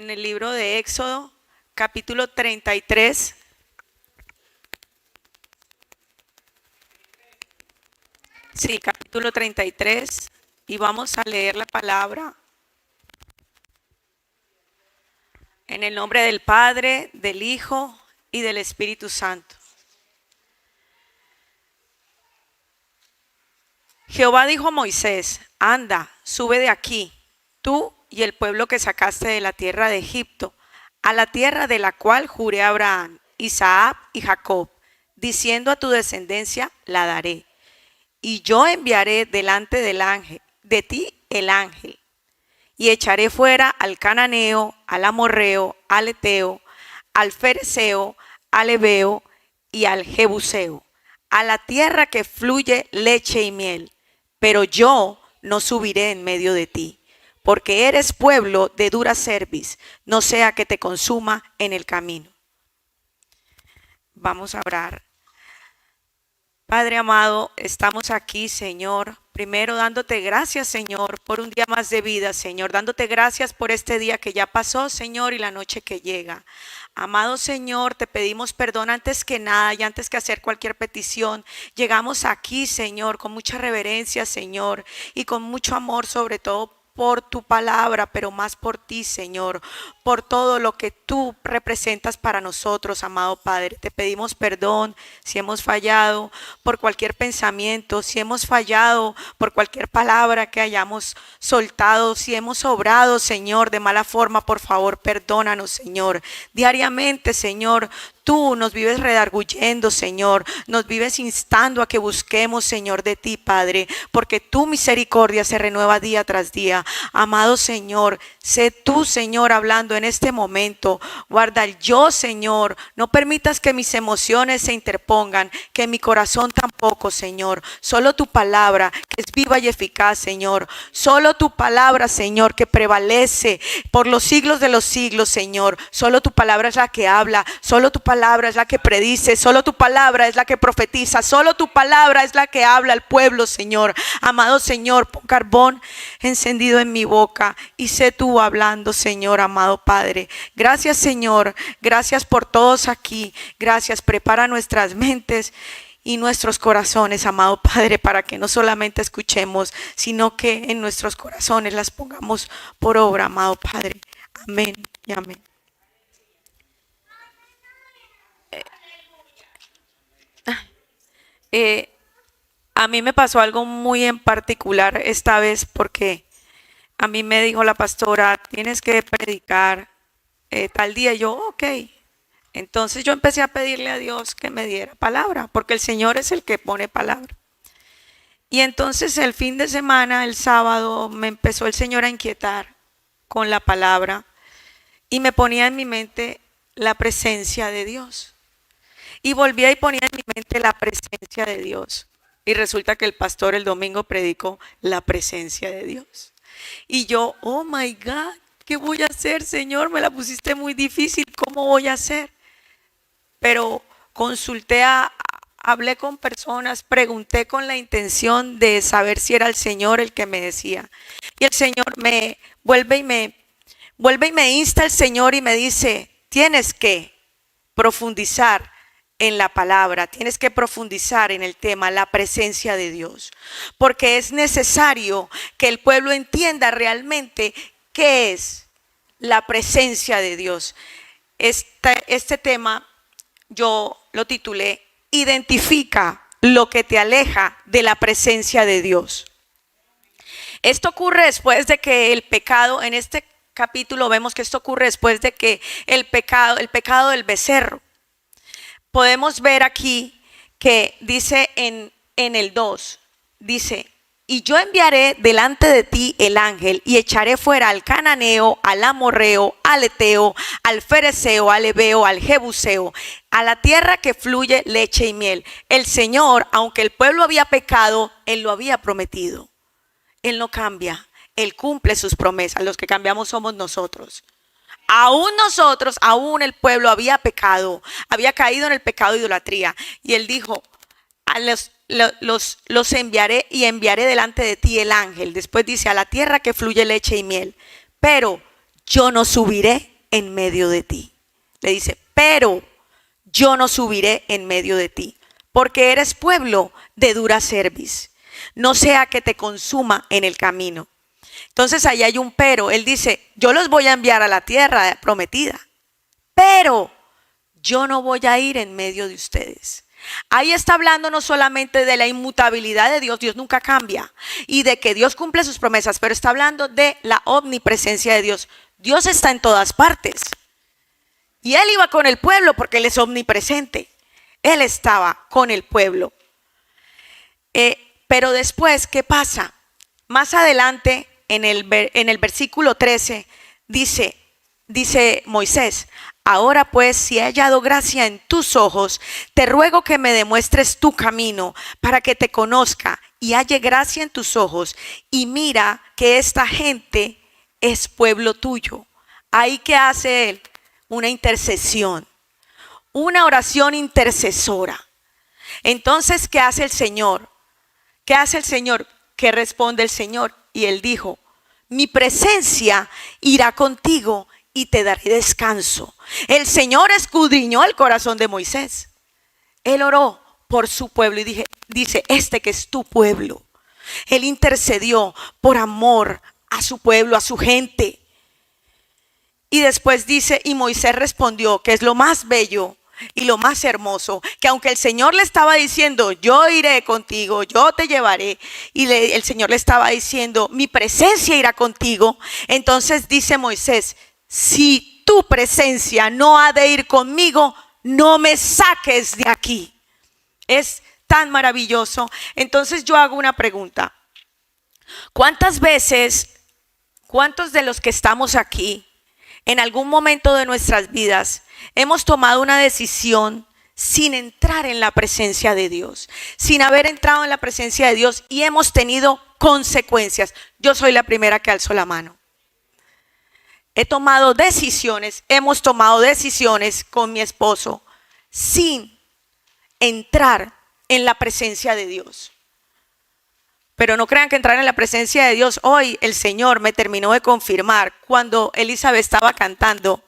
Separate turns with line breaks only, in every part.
en el libro de Éxodo, capítulo 33. Sí, capítulo 33. Y vamos a leer la palabra en el nombre del Padre, del Hijo y del Espíritu Santo. Jehová dijo a Moisés: anda, sube de aquí, tú y el pueblo que sacaste de la tierra de Egipto, a la tierra de la cual juré a Abraham, Isaac y Jacob, diciendo a tu descendencia: la daré. Y yo enviaré delante del ángel, de ti el ángel, y echaré fuera al cananeo, al amorreo, al eteo, al fereceo, al heveo y al jebuseo, a la tierra que fluye leche y miel. Pero yo no subiré en medio de ti, porque eres pueblo de dura cerviz, no sea que te consuma en el camino. Vamos a orar. Padre amado, estamos aquí, Señor, primero dándote gracias, Señor, por un día más de vida, Señor, dándote gracias por este día que ya pasó, Señor, y la noche que llega. Amado Señor, te pedimos perdón antes que nada y antes que hacer cualquier petición. Llegamos aquí, Señor, con mucha reverencia, Señor, y con mucho amor, sobre todo por tu palabra, pero más por ti, Señor, por todo lo que tú representas para nosotros, amado Padre. Te pedimos perdón si hemos fallado por cualquier pensamiento, si hemos fallado por cualquier palabra que hayamos soltado, si hemos obrado, Señor, de mala forma. Por favor, perdónanos, Señor. Diariamente, Señor, tú nos vives redarguyendo, Señor, nos vives instando a que busquemos, Señor, de ti, Padre, porque tu misericordia se renueva día tras día. Amado Señor, sé tú, Señor, hablando en este momento. Guarda el yo, Señor. No permitas que mis emociones se interpongan, que mi corazón tampoco, Señor. Solo tu palabra, que es viva y eficaz, Señor. Solo tu palabra, Señor, que prevalece por los siglos de los siglos, Señor. Solo tu palabra es la que habla. Solo tu palabra es la que predice. Solo tu palabra es la que profetiza. Solo tu palabra es la que habla al pueblo, Señor. Amado Señor, pon carbón encendido en mi boca y sé tú hablando, Señor, amado Padre. Gracias, Señor. Gracias por todos aquí. Gracias. Prepara nuestras mentes y nuestros corazones, amado Padre, para que no solamente escuchemos, sino que en nuestros corazones las pongamos por obra, amado Padre. Amén y amén. A mí me pasó algo muy en particular esta vez, porque a mí me dijo la pastora: tienes que predicar tal día. Y yo, ok. Entonces yo empecé a pedirle a Dios que me diera palabra, porque el Señor es el que pone palabra. Y entonces el fin de semana, el sábado, me empezó el Señor a inquietar con la palabra y me ponía en mi mente la presencia de Dios. Y volvía y ponía en mi mente la presencia de Dios. Y resulta que el pastor el domingo predicó la presencia de Dios. Y yo, oh my God, ¿qué voy a hacer, Señor? Me la pusiste muy difícil, ¿cómo voy a hacer? Pero hablé con personas, pregunté con la intención de saber si era el Señor el que me decía. Y el Señor me vuelve y me insta el Señor y me dice: tienes que profundizar en la palabra, tienes que profundizar en el tema, la presencia de Dios, porque es necesario que el pueblo entienda realmente qué es la presencia de Dios. Este tema yo lo titulé: identifica lo que te aleja de la presencia de Dios. Esto ocurre después de que el pecado, en este capítulo vemos que esto ocurre después de que el pecado del becerro. Podemos ver aquí que dice en el 2, dice: y yo enviaré delante de ti el ángel y echaré fuera al cananeo, al amorreo, al eteo, al fereceo, al heveo, al jebuseo, a la tierra que fluye leche y miel. El Señor, aunque el pueblo había pecado, Él lo había prometido. Él no cambia, Él cumple sus promesas. Los que cambiamos somos nosotros. Aún el pueblo había pecado, había caído en el pecado de idolatría. Y Él dijo: los enviaré y enviaré delante de ti el ángel. Después dice: a la tierra que fluye leche y miel. Pero yo no subiré en medio de ti. Le dice, pero yo no subiré en medio de ti, porque eres pueblo de dura cerviz, no sea que te consuma en el camino. Entonces ahí hay un pero. Él dice, yo los voy a enviar a la tierra prometida, pero yo no voy a ir en medio de ustedes. Ahí está hablando no solamente de la inmutabilidad de Dios, Dios nunca cambia, y de que Dios cumple sus promesas, pero está hablando de la omnipresencia de Dios. Dios está en todas partes. Y Él iba con el pueblo porque Él es omnipresente. Él estaba con el pueblo. Pero después, ¿qué pasa? Más adelante, en el versículo 13, dice Moisés, ahora pues, si he hallado gracia en tus ojos, te ruego que me demuestres tu camino para que te conozca y halle gracia en tus ojos. Y mira que esta gente es pueblo tuyo. Ahí, ¿qué hace Él? Una intercesión, una oración intercesora. Entonces, ¿qué hace el Señor? ¿Qué hace el Señor? ¿Qué responde el Señor? Y Él dijo, mi presencia irá contigo y te daré descanso. El Señor escudriñó el corazón de Moisés. Él oró por su pueblo y dice, este que es tu pueblo. Él intercedió por amor a su pueblo, a su gente. Y después dice, y Moisés respondió, que es lo más bello y lo más hermoso, que aunque el Señor le estaba diciendo, yo iré contigo, yo te llevaré, y el Señor le estaba diciendo, mi presencia irá contigo. Entonces dice Moisés, si tu presencia no ha de ir conmigo, no me saques de aquí. Es tan maravilloso. Entonces yo hago una pregunta. ¿Cuántas veces, cuántos de los que estamos aquí, en algún momento de nuestras vidas, hemos tomado una decisión sin entrar en la presencia de Dios, sin haber entrado en la presencia de Dios, y hemos tenido consecuencias? Yo soy la primera que alzo la mano. Hemos tomado decisiones con mi esposo sin entrar en la presencia de Dios. Pero no crean que entrar en la presencia de Dios, hoy el Señor me terminó de confirmar cuando Elizabeth estaba cantando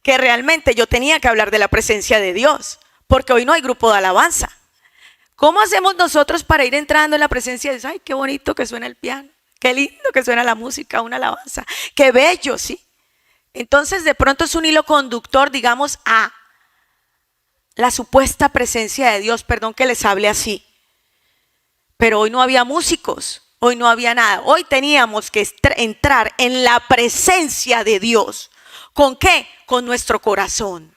que realmente yo tenía que hablar de la presencia de Dios, porque hoy no hay grupo de alabanza. ¿Cómo hacemos nosotros para ir entrando en la presencia de Dios? Ay, qué bonito que suena el piano, qué lindo que suena la música, una alabanza, qué bello, ¿sí? Entonces de pronto es un hilo conductor, digamos, a la supuesta presencia de Dios. Perdón que les hable así, pero hoy no había músicos, hoy no había nada. Hoy teníamos que entrar en la presencia de Dios. ¿Con qué? Con nuestro corazón.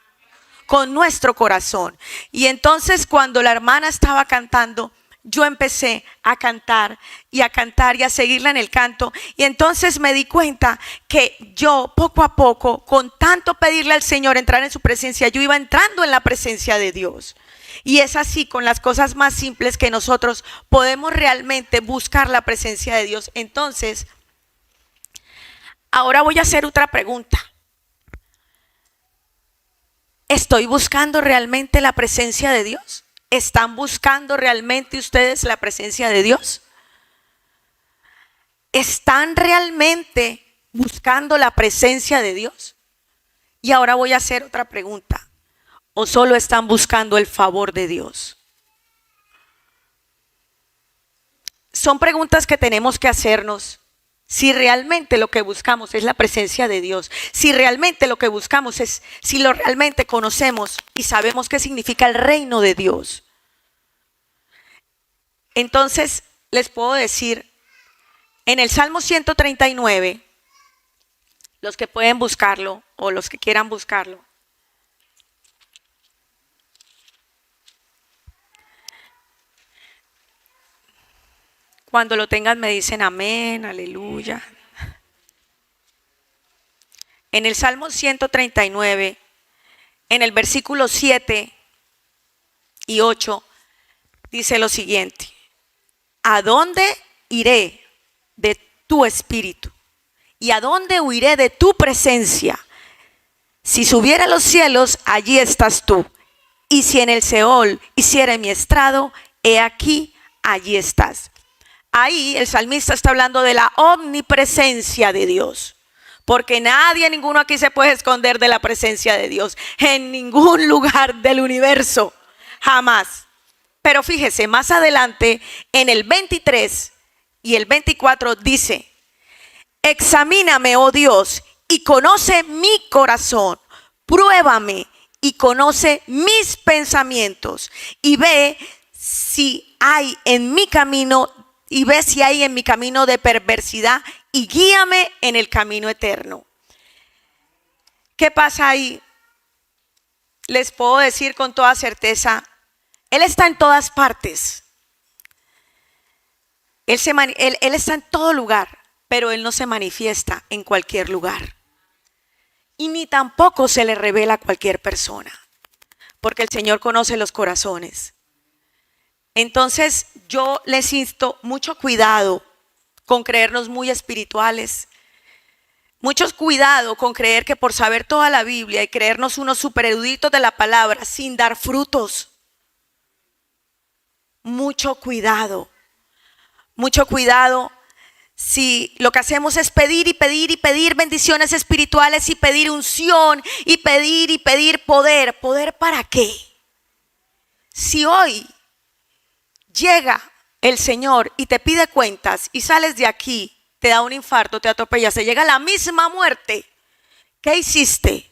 Con nuestro corazón. Y entonces cuando la hermana estaba cantando, yo empecé a cantar y a seguirla en el canto. Y entonces me di cuenta que yo poco a poco, con tanto pedirle al Señor entrar en su presencia, yo iba entrando en la presencia de Dios. Y es así con las cosas más simples que nosotros podemos realmente buscar la presencia de Dios. Entonces, ahora voy a hacer otra pregunta. ¿Estoy buscando realmente la presencia de Dios? ¿Están buscando realmente ustedes la presencia de Dios? ¿Están realmente buscando la presencia de Dios? Y ahora voy a hacer otra pregunta. ¿O solo están buscando el favor de Dios? Son preguntas que tenemos que hacernos. Si realmente lo que buscamos es la presencia de Dios, si realmente lo que buscamos es, si lo realmente conocemos y sabemos qué significa el reino de Dios. Entonces les puedo decir, en el Salmo 139, los que pueden buscarlo o los que quieran buscarlo, cuando lo tengan me dicen amén, aleluya. En el Salmo 139, en el versículo 7 y 8, dice lo siguiente: ¿a dónde iré de tu espíritu? ¿Y a dónde huiré de tu presencia? Si subiera a los cielos, allí estás tú. Y si en el Seol hiciera mi estrado, he aquí, allí estás. Ahí el salmista está hablando de la omnipresencia de Dios. porque nadie, ninguno aquí se puede esconder de la presencia de Dios, en ningún lugar del universo, jamás. Pero fíjese, más adelante en el 23 y el 24 dice: examíname, oh Dios, y conoce mi corazón, pruébame y conoce mis pensamientos, y ve si hay en mi camino, de perversidad, y guíame en el camino eterno. ¿Qué pasa ahí? Les puedo decir con toda certeza, Él está en todas partes. Él está en todo lugar, pero Él no se manifiesta en cualquier lugar. Y ni tampoco se le revela a cualquier persona, porque el Señor conoce los corazones. Entonces yo les insto mucho cuidado con creernos muy espirituales. Mucho cuidado con creer que por saber toda la Biblia y creernos unos super eruditos de la palabra sin dar frutos. Mucho cuidado si lo que hacemos es pedir y pedir y pedir bendiciones espirituales y pedir unción y pedir poder. ¿Poder para qué? Si hoy llega el Señor y te pide cuentas y sales de aquí, te da un infarto, te atropellas, te llega la misma muerte, ¿qué hiciste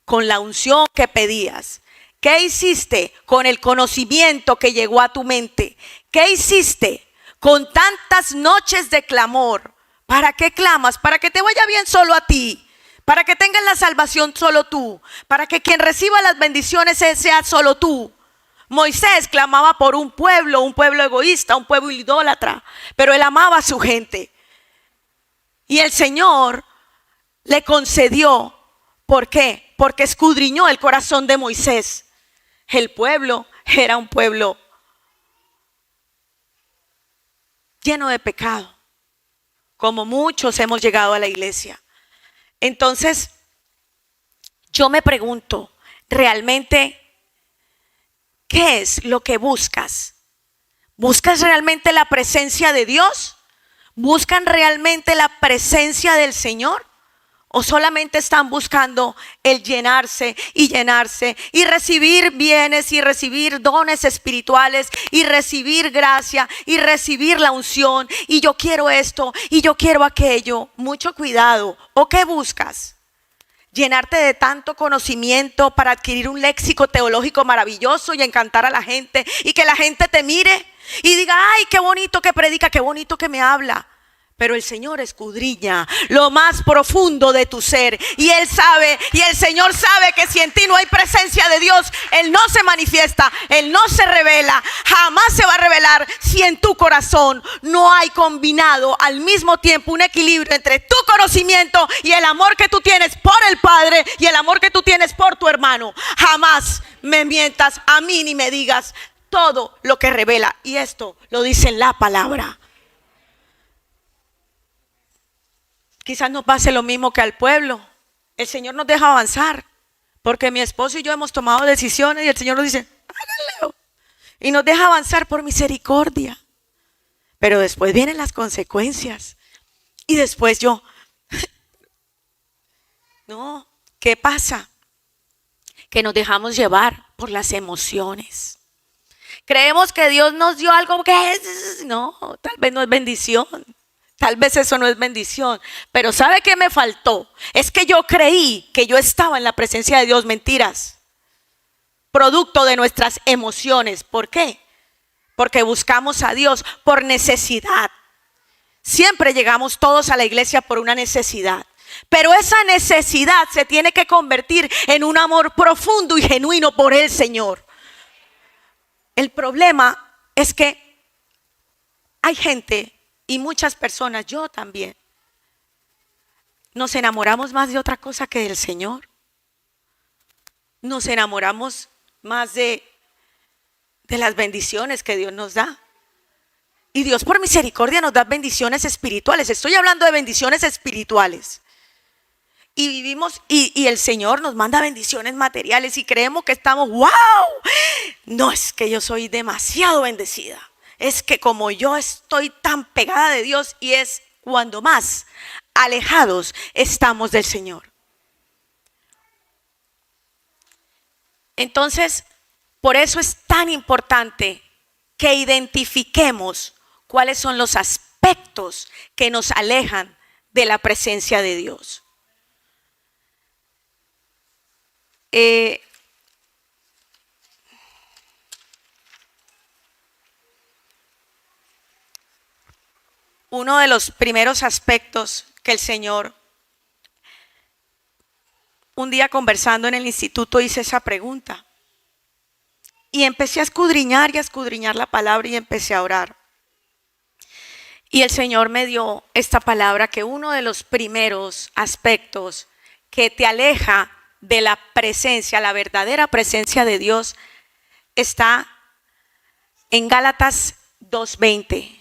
con la unción que pedías? ¿Qué hiciste con el conocimiento que llegó a tu mente? ¿Qué hiciste con tantas noches de clamor? ¿Para qué clamas? Para que te vaya bien solo a ti, para que tengas la salvación solo tú, para que quien reciba las bendiciones sea solo tú. Moisés clamaba por un pueblo egoísta, un pueblo idólatra, pero él amaba a su gente. Y el Señor le concedió. ¿Por qué? Porque escudriñó el corazón de Moisés. El pueblo era un pueblo lleno de pecado, como muchos hemos llegado a la iglesia. Entonces, yo me pregunto, ¿realmente qué es lo que buscas? ¿Buscas realmente la presencia de Dios? ¿Buscan realmente la presencia del Señor? ¿O solamente están buscando el llenarse y recibir bienes y recibir dones espirituales y recibir gracia y recibir la unción y yo quiero esto y yo quiero aquello? Mucho cuidado. ¿O qué buscas? Llenarte de tanto conocimiento para adquirir un léxico teológico maravilloso y encantar a la gente y que la gente te mire y diga: ay, qué bonito que predica, qué bonito que me habla. Pero el Señor escudriña lo más profundo de tu ser y Él sabe, y el Señor sabe que si en ti no hay presencia de Dios, Él no se manifiesta, Él no se revela, jamás se va a revelar si en tu corazón no hay combinado al mismo tiempo un equilibrio entre tu conocimiento y el amor que tú tienes por el Padre y el amor que tú tienes por tu hermano. Jamás me mientas a mí ni me digas todo lo que revela, y esto lo dice en la palabra. Quizás nos pase lo mismo que al pueblo. El Señor nos deja avanzar, porque mi esposo y yo hemos tomado decisiones y el Señor nos dice: háganlo. Y nos deja avanzar por misericordia. Pero después vienen las consecuencias. Y después yo, no, ¿qué pasa? Que nos dejamos llevar por las emociones. Creemos que Dios nos dio algo que es, no, tal vez no es bendición. Tal vez eso no es bendición, pero ¿sabe qué me faltó? Es que yo creí que yo estaba en la presencia de Dios. Mentiras. Producto de nuestras emociones. ¿Por qué? Porque buscamos a Dios por necesidad. Siempre llegamos todos a la iglesia por una necesidad, pero esa necesidad se tiene que convertir en un amor profundo y genuino por el Señor. El problema es que hay gente y muchas personas, yo también, nos enamoramos más de otra cosa que del Señor. Nos enamoramos más de las bendiciones que Dios nos da. Y Dios por misericordia nos da bendiciones espirituales. Estoy hablando de bendiciones espirituales. Y vivimos y el Señor nos manda bendiciones materiales y creemos que estamos, wow. No, es que yo soy demasiado bendecida. Es que como yo estoy tan pegada de Dios, y es cuando más alejados estamos del Señor. Entonces, por eso es tan importante que identifiquemos cuáles son los aspectos que nos alejan de la presencia de Dios. Uno de los primeros aspectos que el Señor, un día conversando en el instituto, hice esa pregunta. Y empecé a escudriñar y a escudriñar la palabra y empecé a orar. Y el Señor me dio esta palabra, que uno de los primeros aspectos que te aleja de la presencia, la verdadera presencia de Dios, está en Gálatas 2:20.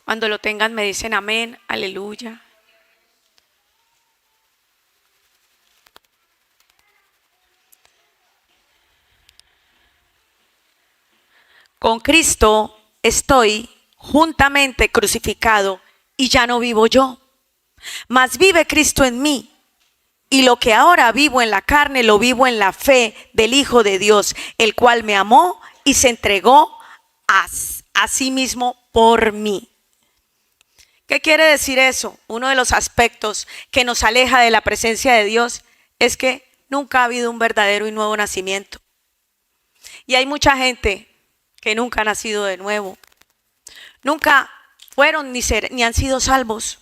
Cuando lo tengan me dicen amén, aleluya. Con Cristo estoy juntamente crucificado y ya no vivo yo, mas vive Cristo en mí. Y lo que ahora vivo en la carne, lo vivo en la fe del Hijo de Dios, el cual me amó y se entregó a sí mismo por mí. ¿Qué quiere decir eso? Uno de los aspectos que nos aleja de la presencia de Dios es que nunca ha habido un verdadero y nuevo nacimiento. Y hay mucha gente que nunca ha nacido de nuevo. Nunca fueron ni han sido salvos.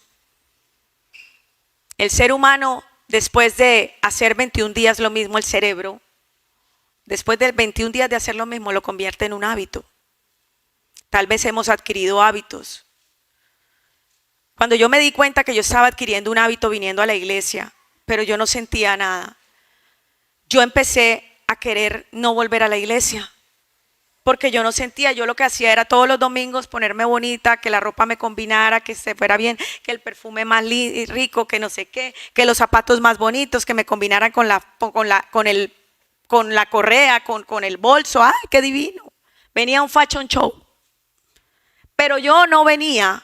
El ser humano, después de hacer 21 días lo mismo, el cerebro, después de 21 días de hacer lo mismo, lo convierte en un hábito. Tal vez hemos adquirido hábitos. Cuando yo me di cuenta que yo estaba adquiriendo un hábito viniendo a la iglesia, pero yo no sentía nada, yo empecé a querer no volver a la iglesia, porque yo no sentía. Yo lo que hacía era todos los domingos ponerme bonita, que la ropa me combinara, que se fuera bien, que el perfume más rico, que no sé qué, que los zapatos más bonitos, que me combinaran con la correa, con el bolso. ¡Ay, qué divino! Venía un fashion show. Pero yo no venía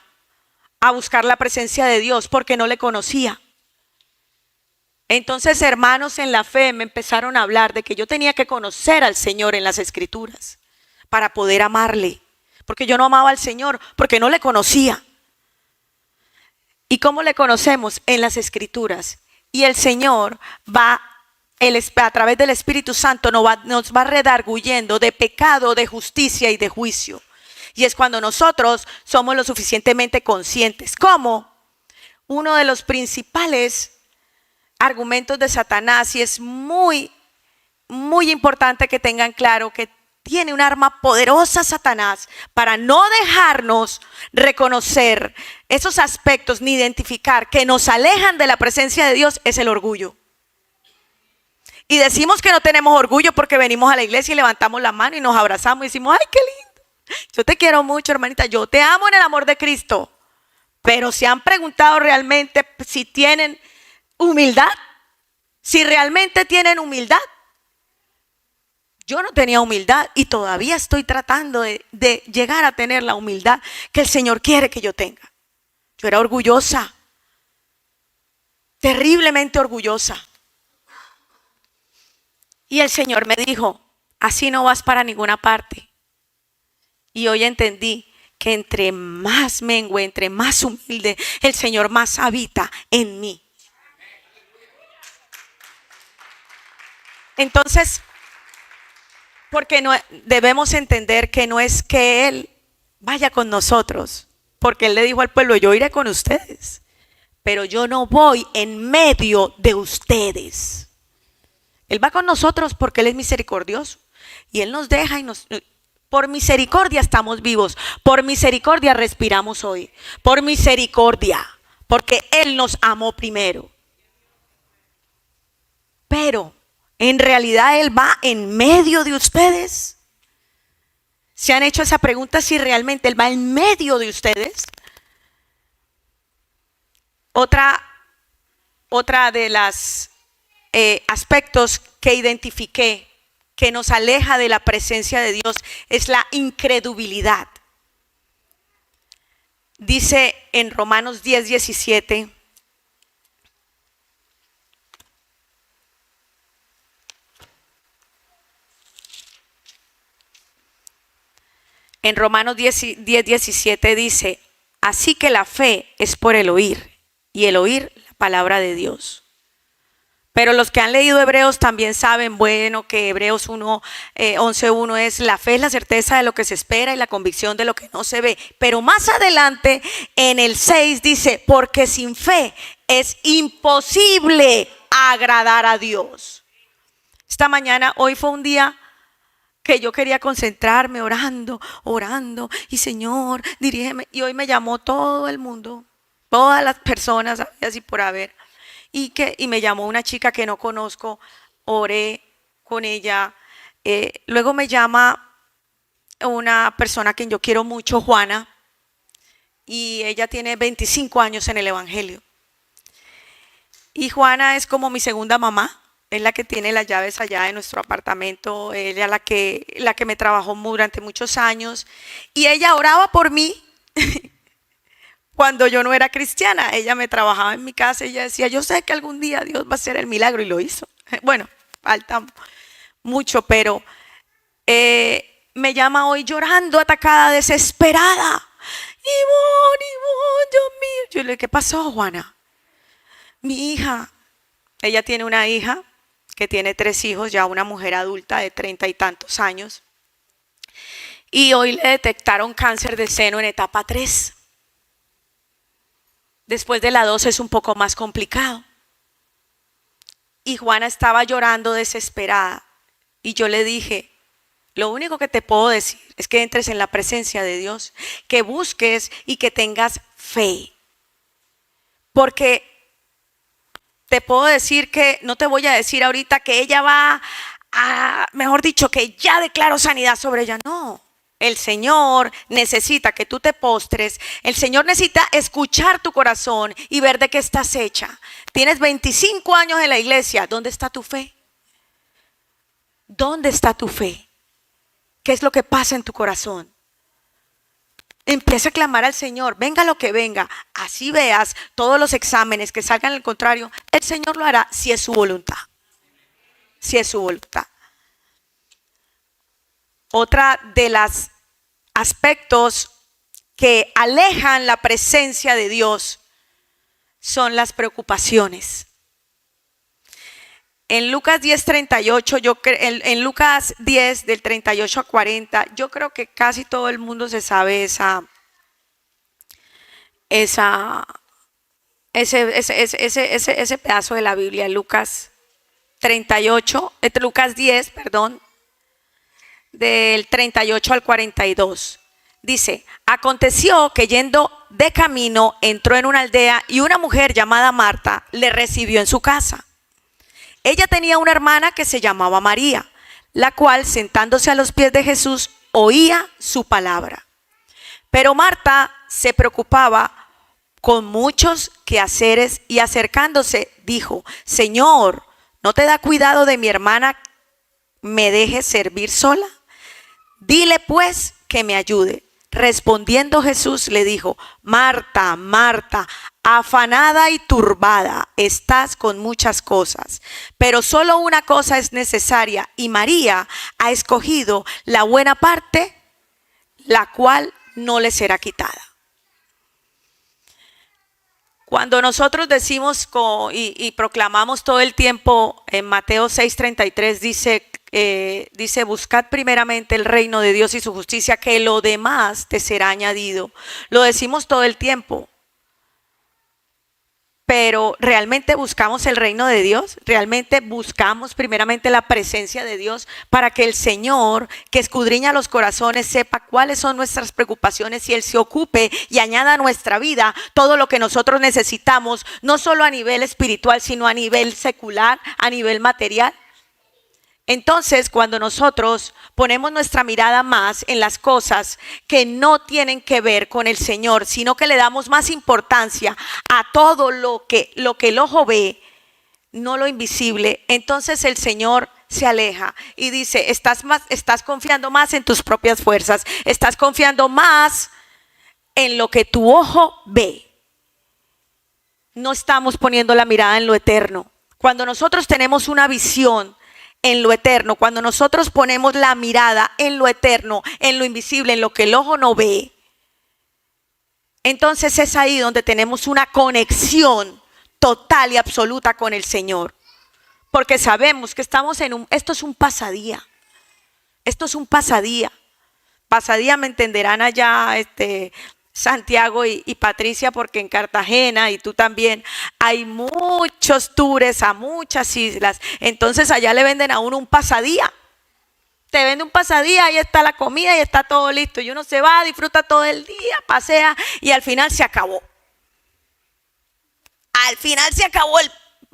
a buscar la presencia de Dios porque no le conocía. Entonces, hermanos en la fe me empezaron a hablar de que yo tenía que conocer al Señor en las Escrituras para poder amarle, porque yo no amaba al Señor porque no le conocía. ¿Y cómo le conocemos? En las Escrituras. Y el Señor va, a través del Espíritu Santo nos va redarguyendo de pecado, de justicia y de juicio. Y es cuando nosotros somos lo suficientemente conscientes. ¿Cómo? Uno de los principales argumentos de Satanás, y es muy, muy importante que tengan claro que tiene un arma poderosa Satanás para no dejarnos reconocer esos aspectos ni identificar que nos alejan de la presencia de Dios, es el orgullo. Y decimos que no tenemos orgullo porque venimos a la iglesia y levantamos la mano y nos abrazamos y decimos, ¡ay, qué lindo! Yo te quiero mucho, hermanita, yo te amo en el amor de Cristo. Pero se han preguntado realmente si tienen humildad, si realmente tienen humildad. Yo no tenía humildad y todavía estoy tratando de llegar a tener la humildad que el Señor quiere que yo tenga. Yo era orgullosa, terriblemente orgullosa. Y el Señor me dijo, así no vas para ninguna parte. Y hoy entendí que entre más mengue, entre más humilde, el Señor más habita en mí. Entonces, porque no debemos entender que no es que Él vaya con nosotros, porque Él le dijo al pueblo, yo iré con ustedes, pero yo no voy en medio de ustedes. Él va con nosotros porque Él es misericordioso y Él nos deja y por misericordia estamos vivos, por misericordia respiramos hoy, por misericordia, porque Él nos amó primero. Pero en realidad Él va en medio de ustedes. ¿Se han hecho esa pregunta si realmente Él va en medio de ustedes? Otra Otra de las aspectos que identifiqué que nos aleja de la presencia de Dios es la incredulidad. Dice en Romanos 10:17, en Romanos 10:17 dice: así que la fe es por el oír, y el oír la palabra de Dios. Pero los que han leído Hebreos también saben, bueno, que Hebreos 11:1 es: la fe es la certeza de lo que se espera y la convicción de lo que no se ve. Pero más adelante en el 6 dice: porque sin fe es imposible agradar a Dios. Esta mañana, hoy fue un día que yo quería concentrarme orando, y Señor, dirígeme. Y hoy me llamó todo el mundo, todas las personas, así por haber. Y me llamó una chica que no conozco, oré con ella. Luego me llama una persona que yo quiero mucho, Juana, y ella tiene 25 años en el Evangelio. Y Juana es como mi segunda mamá, es la que tiene las llaves allá de nuestro apartamento, ella la que me trabajó durante muchos años, y ella oraba por mí. Cuando yo no era cristiana, ella me trabajaba en mi casa y ella decía: yo sé que algún día Dios va a hacer el milagro, y lo hizo. Bueno, falta mucho, pero me llama hoy llorando, atacada, desesperada. Ivonne, Dios mío. Yo le dije: ¿qué pasó, Juana? Mi hija, ella tiene una hija que tiene 3 hijos, ya una mujer adulta de 30 y tantos años. Y hoy le detectaron cáncer de seno en etapa 3. Después de la 2 es un poco más complicado. Y Juana estaba llorando desesperada. Y yo le dije: lo único que te puedo decir es que entres en la presencia de Dios, que busques y que tengas fe. Porque te puedo decir que, no te voy a decir ahorita que ella va a, mejor dicho, que ya declaro sanidad sobre ella. No. El Señor necesita que tú te postres. El Señor necesita escuchar tu corazón y ver de qué estás hecha. Tienes 25 años en la iglesia. ¿Dónde está tu fe? ¿Dónde está tu fe? ¿Qué es lo que pasa en tu corazón? Empieza a clamar al Señor, venga lo que venga. Así veas todos los exámenes que salgan al contrario, el Señor lo hará si es su voluntad. Si es su voluntad. Otra de los aspectos que alejan la presencia de Dios son las preocupaciones. En Lucas 10:38, en Lucas 10 del 38 a 40, yo creo que casi todo el mundo se sabe ese pedazo de la Biblia. Lucas 10, perdón, del 38 al 42. Dice: aconteció que yendo de camino entró en una aldea y una mujer llamada Marta le recibió en su casa. Ella tenía una hermana que se llamaba María, la cual, sentándose a los pies de Jesús, oía su palabra. Pero Marta se preocupaba con muchos quehaceres y acercándose dijo: Señor, ¿no te da cuidado de mi hermana? ¿Me deje servir sola? Dile pues que me ayude. Respondiendo Jesús le dijo: Marta, Marta, afanada y turbada estás con muchas cosas, pero solo una cosa es necesaria, y María ha escogido la buena parte, la cual no le será quitada. Cuando nosotros decimos y proclamamos todo el tiempo en Mateo 6:33, dice: buscad primeramente el reino de Dios y su justicia, que lo demás te será añadido. Lo decimos todo el tiempo. Pero ¿realmente buscamos el reino de Dios? ¿Realmente buscamos primeramente la presencia de Dios para que el Señor, que escudriña los corazones, sepa cuáles son nuestras preocupaciones y Él se ocupe y añada a nuestra vida todo lo que nosotros necesitamos, no solo a nivel espiritual, sino a nivel secular, a nivel material? Entonces, cuando nosotros ponemos nuestra mirada más en las cosas que no tienen que ver con el Señor, sino que le damos más importancia a todo lo que el ojo ve, no lo invisible, entonces el Señor se aleja y dice, estás confiando más en tus propias fuerzas, estás confiando más en lo que tu ojo ve. No estamos poniendo la mirada en lo eterno. Cuando nosotros tenemos una visión en lo eterno, cuando nosotros ponemos la mirada en lo eterno, en lo invisible, en lo que el ojo no ve, entonces es ahí donde tenemos una conexión total y absoluta con el Señor. Porque sabemos que estamos esto es un pasadía. Esto es un pasadía. Pasadía me entenderán allá Santiago y Patricia, porque en Cartagena y tú también hay muchos tours a muchas islas. Entonces allá le venden a uno un pasadía. Te vende un pasadía, ahí está la comida y está todo listo. Y uno se va, disfruta todo el día, pasea y al final se acabó. Al final se acabó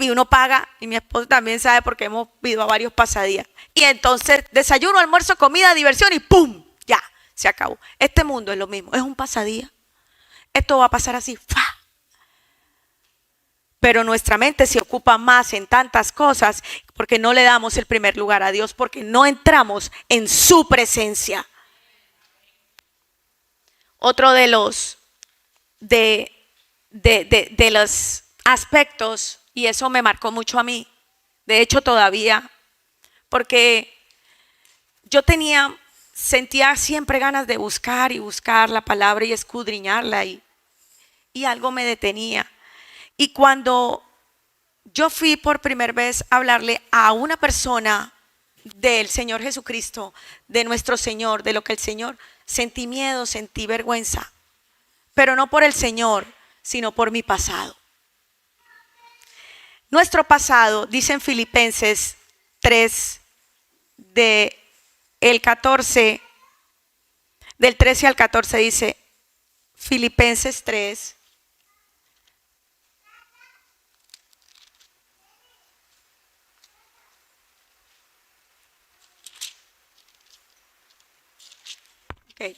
y uno paga, y mi esposo también sabe porque hemos ido a varios pasadías. Y entonces desayuno, almuerzo, comida, diversión y ¡pum! Ya, se acabó. Este mundo es lo mismo, es un pasadía. Esto va a pasar así, ¡fa! Pero nuestra mente se ocupa más en tantas cosas porque no le damos el primer lugar a Dios, porque no entramos en su presencia. Otro de los aspectos, y eso me marcó mucho a mí, de hecho todavía, porque yo sentía siempre ganas de buscar y buscar la palabra y escudriñarla y algo me detenía. Y cuando yo fui por primera vez a hablarle a una persona del Señor Jesucristo, de nuestro Señor, de lo que el Señor, sentí miedo, sentí vergüenza, pero no por el Señor, sino por mi pasado. Nuestro pasado, dice en Filipenses 3, del 13 al 14, dice Filipenses 3. Okay.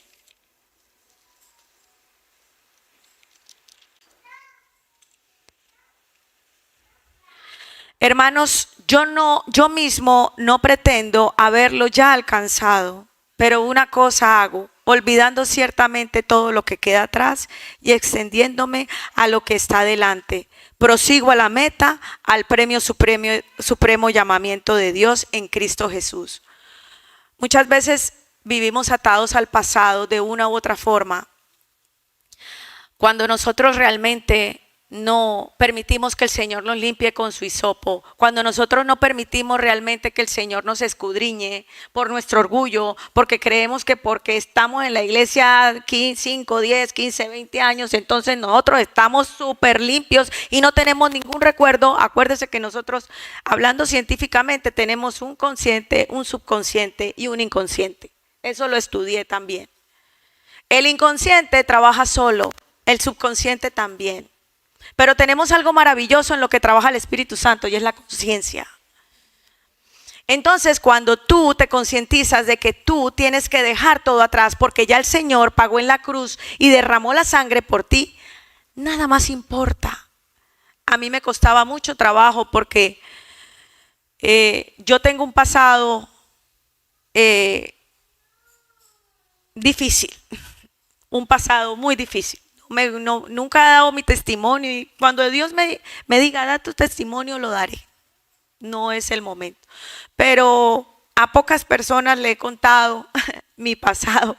Hermanos, yo mismo no pretendo haberlo ya alcanzado, pero una cosa hago, olvidando ciertamente todo lo que queda atrás y extendiéndome a lo que está delante. Prosigo a la meta, al premio supremo llamamiento de Dios en Cristo Jesús. Muchas veces vivimos atados al pasado de una u otra forma, cuando nosotros realmente no permitimos que el Señor nos limpie con su hisopo, cuando nosotros no permitimos realmente que el Señor nos escudriñe por nuestro orgullo, porque creemos que porque estamos en la iglesia 5, 10, 15, 20 años, entonces nosotros estamos súper limpios y no tenemos ningún recuerdo. Acuérdese que nosotros, hablando científicamente, tenemos un consciente, un subconsciente y un inconsciente. Eso lo estudié también. El inconsciente trabaja solo, el subconsciente también. Pero tenemos algo maravilloso en lo que trabaja el Espíritu Santo y es la conciencia. Entonces, cuando tú te concientizas de que tú tienes que dejar todo atrás porque ya el Señor pagó en la cruz y derramó la sangre por ti, nada más importa. A mí me costaba mucho trabajo porque yo tengo un pasado difícil, un pasado muy difícil. Nunca he dado mi testimonio y cuando Dios me diga, da tu testimonio, lo daré. No es el momento. Pero a pocas personas le he contado mi pasado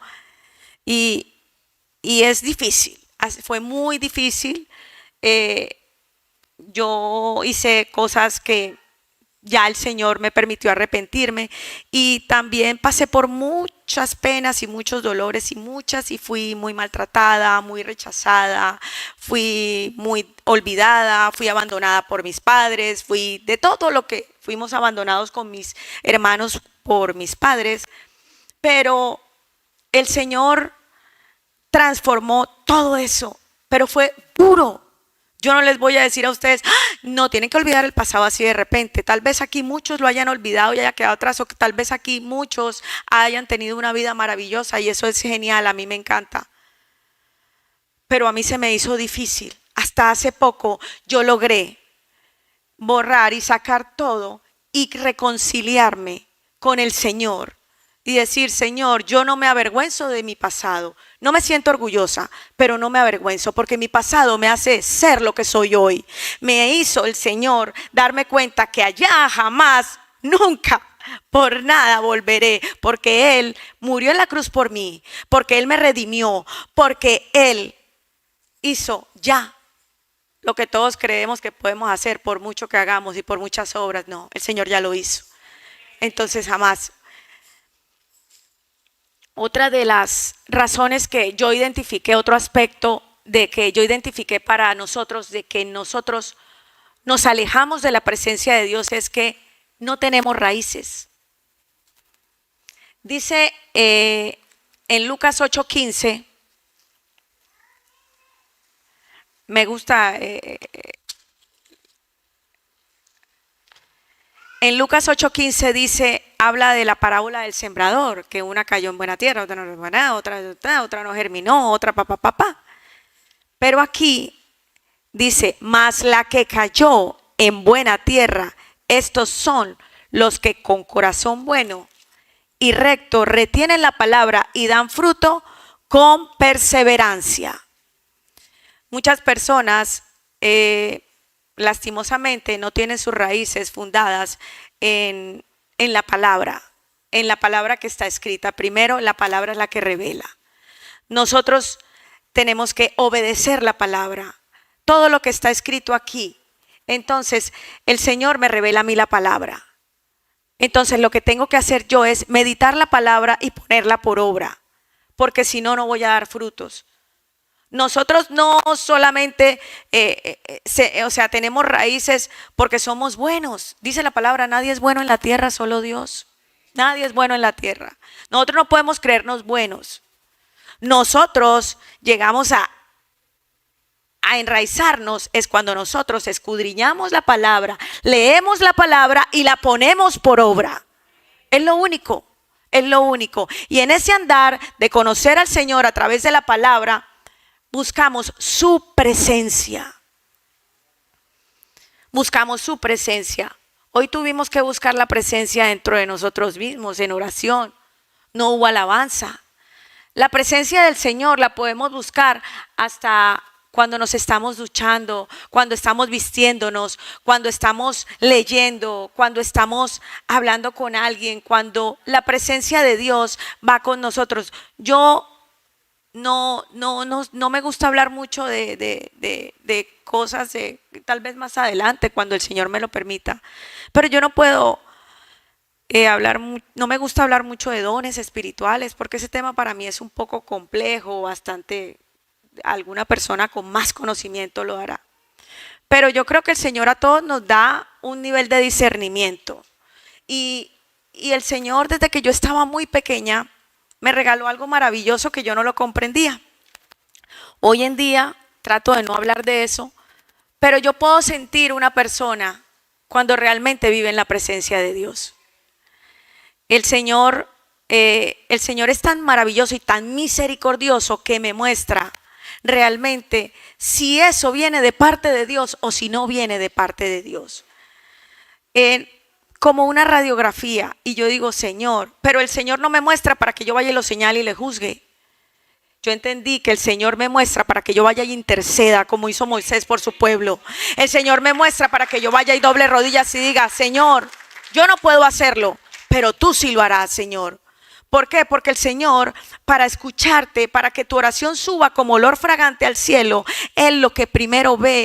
y es difícil. Fue muy difícil. Yo hice cosas que ya el Señor me permitió arrepentirme y también pasé por muchas penas y muchos dolores y fui muy maltratada, muy rechazada, fui muy olvidada, fui abandonada por mis padres, fui de todo lo que fuimos abandonados con mis hermanos por mis padres, pero el Señor transformó todo eso, pero fue duro. Yo no les voy a decir a ustedes, no, tienen que olvidar el pasado así de repente. Tal vez aquí muchos lo hayan olvidado y haya quedado atrás, o que tal vez aquí muchos hayan tenido una vida maravillosa y eso es genial, a mí me encanta. Pero a mí se me hizo difícil. Hasta hace poco yo logré borrar y sacar todo y reconciliarme con el Señor y decir, Señor, yo no me avergüenzo de mi pasado, no me siento orgullosa, pero no me avergüenzo porque mi pasado me hace ser lo que soy hoy. Me hizo el Señor darme cuenta que allá jamás, nunca, por nada volveré, porque Él murió en la cruz por mí, porque Él me redimió, porque Él hizo ya lo que todos creemos que podemos hacer por mucho que hagamos y por muchas obras. No, el Señor ya lo hizo. Entonces jamás. Otra de las razones que yo identifiqué, otro aspecto de que yo identifiqué para nosotros, de que nosotros nos alejamos de la presencia de Dios, es que no tenemos raíces. Dice en Lucas 8:15, me gusta, en Lucas 8:15 dice, habla de la parábola del sembrador, que una cayó en buena tierra, otra no germinó, otra no germinó, otra papá. Pero aquí dice, mas la que cayó en buena tierra, estos son los que con corazón bueno y recto retienen la palabra y dan fruto con perseverancia. Muchas personas lastimosamente no tienen sus raíces fundadas en la palabra que está escrita. Primero, la palabra es la que revela. Nosotros tenemos que obedecer la palabra, todo lo que está escrito aquí. Entonces, el Señor me revela a mí la palabra. Entonces, lo que tengo que hacer yo es meditar la palabra y ponerla por obra, porque si no, no voy a dar frutos. Nosotros no solamente, tenemos raíces porque somos buenos. Dice la palabra, nadie es bueno en la tierra, solo Dios. Nadie es bueno en la tierra. Nosotros no podemos creernos buenos. Nosotros llegamos a enraizarnos es cuando nosotros escudriñamos la palabra, leemos la palabra y la ponemos por obra. Es lo único, es lo único. Y en ese andar de conocer al Señor a través de la palabra, buscamos su presencia. Buscamos su presencia. Hoy tuvimos que buscar la presencia dentro de nosotros mismos en oración. No hubo alabanza. La presencia del Señor la podemos buscar hasta cuando nos estamos duchando, cuando estamos vistiéndonos, cuando estamos leyendo, cuando estamos hablando con alguien, cuando la presencia de Dios va con nosotros. Yo no me gusta hablar mucho de cosas tal vez más adelante cuando el Señor me lo permita, pero yo no puedo no me gusta hablar mucho de dones espirituales porque ese tema para mí es un poco complejo, bastante, alguna persona con más conocimiento lo hará. Pero yo creo que el Señor a todos nos da un nivel de discernimiento y el Señor desde que yo estaba muy pequeña me regaló algo maravilloso que yo no lo comprendía. Hoy en día trato de no hablar de eso, pero yo puedo sentir una persona cuando realmente vive en la presencia de Dios. El Señor es tan maravilloso y tan misericordioso que me muestra realmente si eso viene de parte de Dios o si no viene de parte de Dios. Como una radiografía, y yo digo, Señor, pero el Señor no me muestra para que yo vaya y lo señale y le juzgue. Yo entendí que el Señor me muestra para que yo vaya y interceda como hizo Moisés por su pueblo. El Señor me muestra para que yo vaya y doble rodillas y diga, Señor, yo no puedo hacerlo, pero tú sí lo harás, Señor. ¿Por qué? Porque el Señor, para escucharte, para que tu oración suba como olor fragante al cielo, Él lo que primero ve,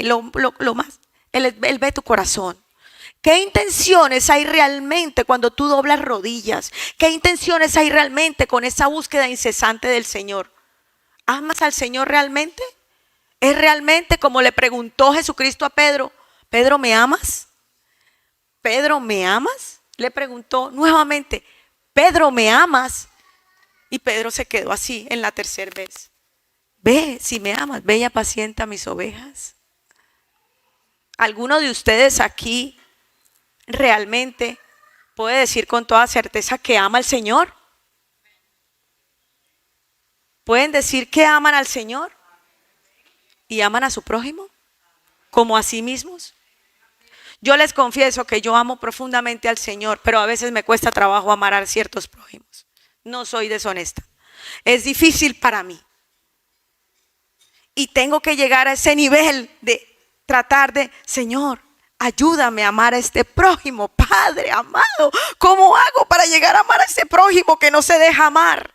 Él ve tu corazón. ¿Qué intenciones hay realmente cuando tú doblas rodillas? ¿Qué intenciones hay realmente con esa búsqueda incesante del Señor? ¿Amas al Señor realmente? ¿Es realmente como le preguntó Jesucristo a Pedro? ¿Pedro, me amas? ¿Pedro, me amas? Le preguntó nuevamente, ¿Pedro, me amas? Y Pedro se quedó así en la tercera vez. Ve, si me amas, ve y apacienta mis ovejas. ¿Alguno de ustedes aquí realmente puede decir con toda certeza que ama al Señor? ¿Pueden decir que aman al Señor? ¿Y aman a su prójimo como a sí mismos? Yo les confieso que yo amo profundamente al Señor, pero a veces me cuesta trabajo amar a ciertos prójimos. No soy deshonesta. Es difícil para mí. Y tengo que llegar a ese nivel de tratar de, Señor, ayúdame a amar a este prójimo. Padre amado, ¿cómo hago para llegar a amar a este prójimo que no se deja amar?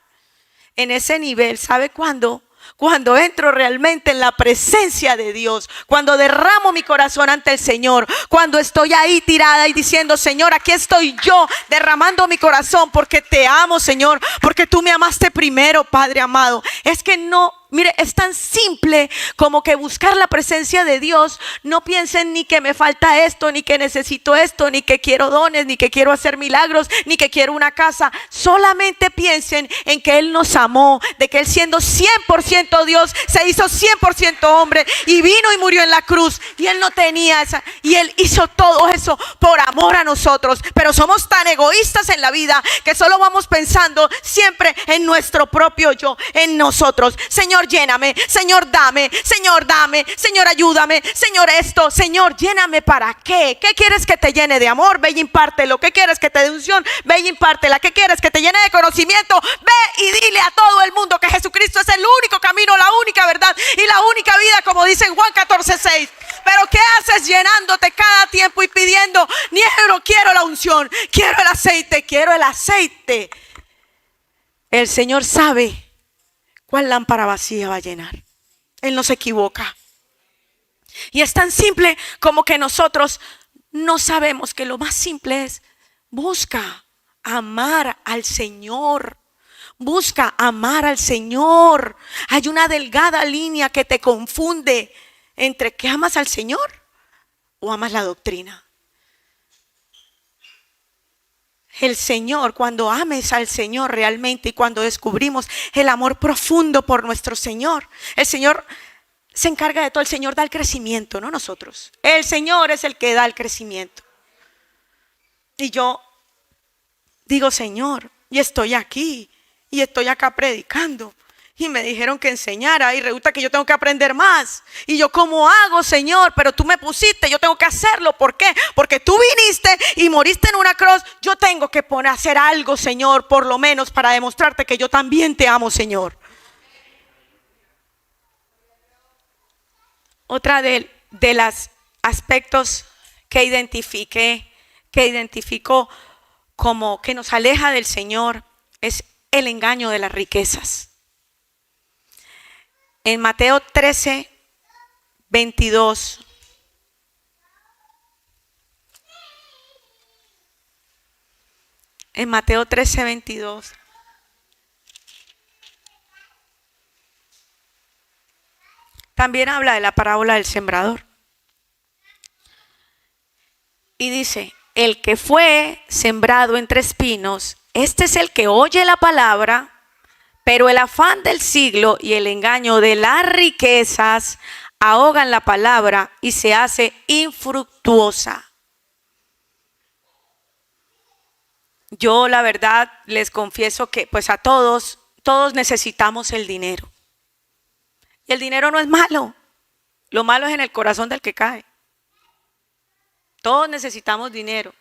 En ese nivel, ¿sabe cuándo? Cuando entro realmente en la presencia de Dios, cuando derramo mi corazón ante el Señor, cuando estoy ahí tirada y diciendo, Señor, aquí estoy yo derramando mi corazón porque te amo, Señor, porque tú me amaste primero, Padre amado. Es que no, mire, es tan simple como que buscar la presencia de Dios. No piensen ni que me falta esto, ni que necesito esto, ni que quiero dones, ni que quiero hacer milagros, ni que quiero una casa. Solamente piensen en que Él nos amó, de que Él siendo 100% Dios, se hizo 100% hombre y vino y murió en la cruz. Y Él no tenía esa, y Él hizo todo eso por amor a nosotros. Pero somos tan egoístas en la vida que solo vamos pensando siempre en nuestro propio yo, en nosotros. Señor, lléname, Señor, dame, Señor, ayúdame, Señor, esto, Señor, lléname. ¿Para qué? ¿Qué quieres que te llene de amor? Ve y impártelo. ¿Qué quieres que te dé unción? Ve y impártela. ¿Qué quieres que te llene de conocimiento? Ve y dile a todo el mundo que Jesucristo es el único camino, la única verdad y la única vida, como dice en Juan 14:6. Pero ¿qué haces llenándote cada tiempo y pidiendo? Quiero la unción, quiero el aceite, quiero el aceite. El Señor sabe cuál lámpara vacía va a llenar. Él no se equivoca. Y es tan simple como que nosotros no sabemos que lo más simple es: busca amar al Señor. Busca amar al Señor. Hay una delgada línea que te confunde entre que amas al Señor o amas la doctrina. El Señor, cuando ames al Señor realmente y cuando descubrimos el amor profundo por nuestro Señor, el Señor se encarga de todo. El Señor da el crecimiento, no nosotros. El Señor es el que da el crecimiento. Y yo digo, Señor, y estoy aquí, y estoy acá predicando, y me dijeron que enseñara, y resulta que yo tengo que aprender más. Y yo, ¿cómo hago, Señor? Pero tú me pusiste, yo tengo que hacerlo. ¿Por qué? Porque tú viniste y moriste en una cruz. Yo tengo que hacer algo, Señor, por lo menos para demostrarte que yo también te amo, Señor. Otra de los aspectos que identifico como que nos aleja del Señor es el engaño de las riquezas. En Mateo 13:22. En Mateo 13:22. También habla de la parábola del sembrador. Y dice: el que fue sembrado entre espinos, este es el que oye la palabra, pero el afán del siglo y el engaño de las riquezas ahogan la palabra y se hace infructuosa. Yo la verdad les confieso que pues a todos necesitamos el dinero. Y el dinero no es malo. Lo malo es en el corazón del que cae. Todos necesitamos dinero.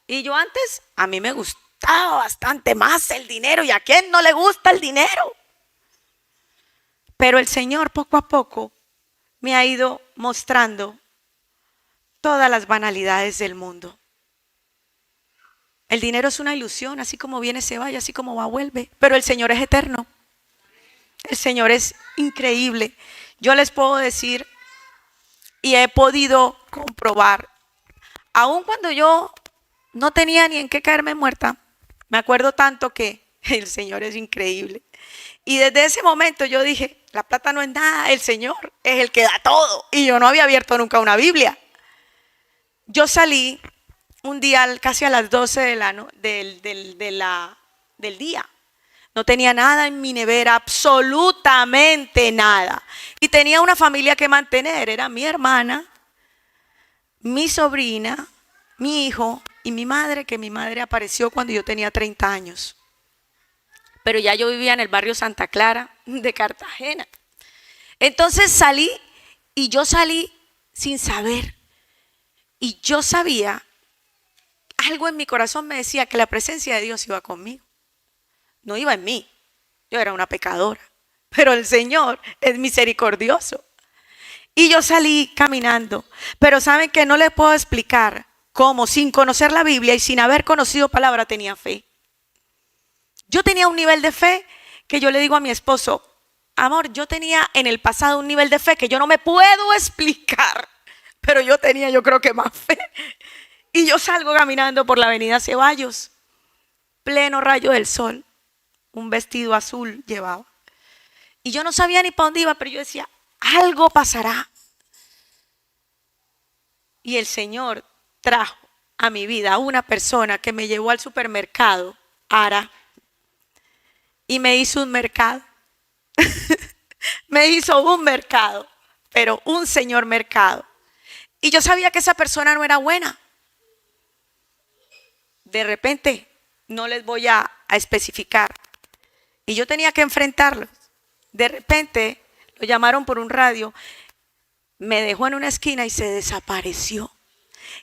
Y yo antes, a mí me gustaba bastante más el dinero. ¿Y a quién no le gusta el dinero? Pero el Señor poco a poco me ha ido mostrando todas las banalidades del mundo. El dinero es una ilusión, así como viene se va y así como va vuelve. Pero el Señor es eterno. El Señor es increíble. Yo les puedo decir y he podido comprobar, aun cuando yo no tenía ni en qué caerme muerta, me acuerdo tanto que el Señor es increíble. Y desde ese momento yo dije, la plata no es nada, el Señor es el que da todo. Y yo no había abierto nunca una Biblia. Yo salí un día casi a las 12 del día. No tenía nada en mi nevera, absolutamente nada. Y tenía una familia que mantener. Era mi hermana, mi sobrina, mi hijo y mi madre, que mi madre apareció cuando yo tenía 30 años. Pero ya yo vivía en el barrio Santa Clara de Cartagena. Entonces salí y yo salí sin saber. Y yo sabía, algo en mi corazón me decía que la presencia de Dios iba conmigo. No iba en mí, yo era una pecadora, pero el Señor es misericordioso. Y yo salí caminando, pero saben que no les puedo explicar cómo sin conocer la Biblia y sin haber conocido palabra tenía fe. Yo tenía un nivel de fe que yo le digo a mi esposo, amor, yo tenía en el pasado un nivel de fe que yo no me puedo explicar, pero yo tenía, yo creo que más fe. Y yo salgo caminando por la avenida Ceballos, pleno rayo del sol, un vestido azul llevaba. Y yo no sabía ni para dónde iba, pero yo decía, algo pasará. Y el Señor trajo a mi vida a una persona que me llevó al supermercado, Ara, y me hizo un mercado. Me hizo un mercado, pero un señor mercado. Y yo sabía que esa persona no era buena. De repente, no les voy a especificar. Y yo tenía que enfrentarlos. De repente, lo llamaron por un radio, me dejó en una esquina y se desapareció.